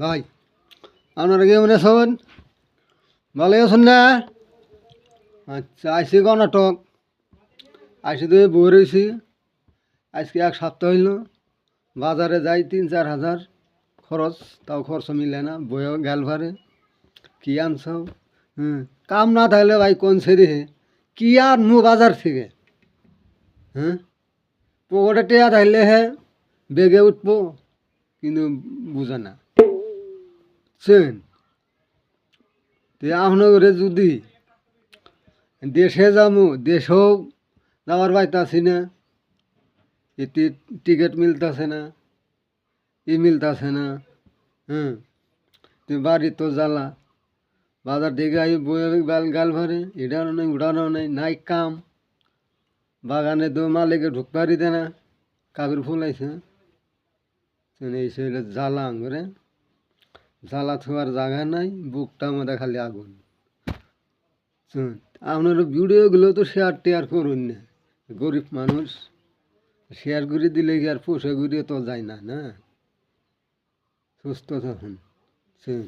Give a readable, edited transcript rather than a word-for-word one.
ভাই আপনারা কেমন আছেন? ভালো আছেন না? আচ্ছা, আইসি কর্ণাটক আইসি তো বই রয়েছি। আজকে এক সপ্তাহ হইল বাজারে যাই ৩-৪ হাজার খরচ, তাও খরচ মিলে না। বইও গেল ভারে কি আনছ? কাম না থাকলে ভাই কোন ছেড়ে কি আর নু বাজার থেকে? হ্যাঁ, পকেটে টেয়া থাকলে হ্যাঁ বেগে উঠবো, কিন্তু বুঝে না চেন। আপনার যদি দেশে যাবো, দেশেও যাওয়ার পাইতাছি না, এটি টিকিট মিলতেছে না, মিলতেছে না। হ্যাঁ, তুই বাড়ি তো জ্বালা, বাজার থেকে আই বই গাল ভরে এটারও নেই উড়ানো নেই, নাই কাম। বাগানে তো মালিকে ঢুক পারি দে না, কাবির ফুল আইছে। এই সে জ্বালা করে জ্বালা থোয়ার জায়গা নাই, বুকটার মধ্যে খালি আগুন। আপনার ভিডিওগুলো তো শেয়ার টেয়ার করুন না, গরিব মানুষ শেয়ার করে দিলে কি আর পোষে ঘুরিয়ে তো যায় না, না সুস্থ তখন শুন।